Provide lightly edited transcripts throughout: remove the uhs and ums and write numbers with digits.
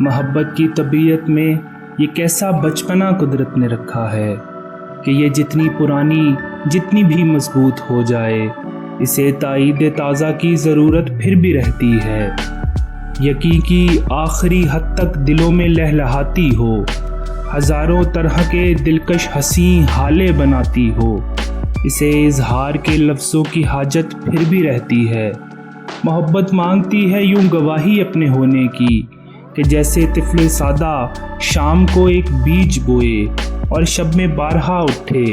मोहब्बत की तबीयत में ये कैसा बचपना कुदरत ने रखा है कि ये जितनी पुरानी जितनी भी मजबूत हो जाए, इसे ताईद ताज़ा की ज़रूरत फिर भी रहती है। यकीन की आखिरी हद तक दिलों में लहलहाती हो, हज़ारों तरह के दिलकश हंसी हाले बनाती हो, इसे इजहार के लफ्ज़ों की हाजत फिर भी रहती है। मोहब्बत मांगती है यूं गवाही अपने होने की कि जैसे तिफले सादा शाम को एक बीज बोए और शब में बारहा उठे,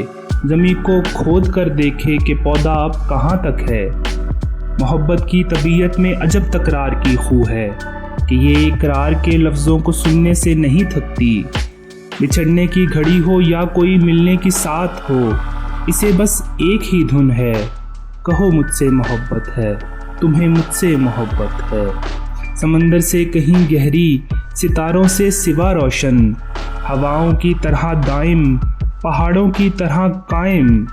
ज़मीं को खोद कर देखे कि पौधा अब कहाँ तक है। मोहब्बत की तबीयत में अजब तकरार की खू है कि ये इकरार के लफ्ज़ों को सुनने से नहीं थकती। बिछड़ने की घड़ी हो या कोई मिलने की साथ हो, इसे बस एक ही धुन है, कहो मुझसे मोहब्बत है, तुम्हें मुझसे मोहब्बत है। समंदर से कहीं गहरी, सितारों से सिवा रोशन, हवाओं की तरह दाइम, पहाड़ों की तरह कायम,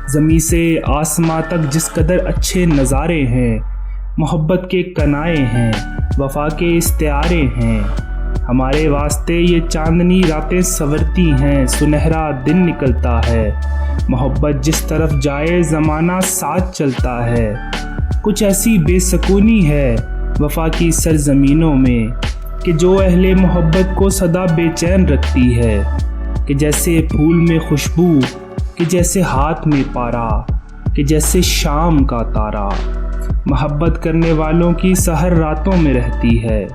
ज़मीं से आसमां तक जिस कदर अच्छे नज़ारे हैं, मोहब्बत के कनाए हैं, वफा के इस्तिआरे हैं। हमारे वास्ते ये चांदनी रातें संवरती हैं, सुनहरा दिन निकलता है। मोहब्बत जिस तरफ जाए ज़माना साथ चलता है। कुछ ऐसी बेसुकूनी है वफा की सरजमीनों में कि जो अहले मोहब्बत को सदा बेचैन रखती है, कि जैसे फूल में खुशबू, कि जैसे हाथ में पारा, कि जैसे शाम का तारा। मोहब्बत करने वालों की सहर रातों में रहती है,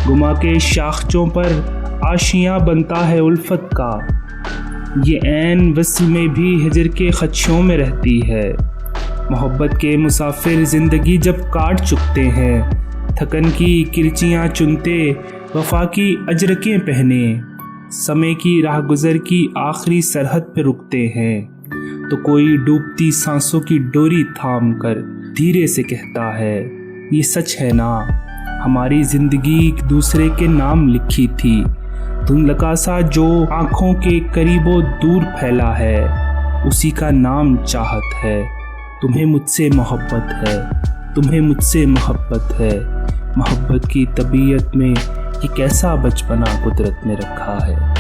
गुमा के शाखचों पर आशियाँ बनता है उल्फत का। ये ऐन वस्ल में भी हिजर के खदशों में रहती है। मोहब्बत के मुसाफिर ज़िंदगी जब काट चुकते हैं, थकन की किरचियाँ चुनते, वफा की अजरकें पहने, समय की राह गुज़र की आखिरी सरहद पे रुकते हैं, तो कोई डूबती सांसों की डोरी थाम कर धीरे से कहता है, ये सच है ना, हमारी ज़िंदगी एक दूसरे के नाम लिखी थी। धुंधलका सा जो आँखों के करीबों दूर फैला है, उसी का नाम चाहत है। तुम्हें मुझसे मोहब्बत है, तुम्हें मुझसे मोहब्बत है। मोहब्बत की तबीयत में ये कैसा बचपना कुदरत ने रखा है।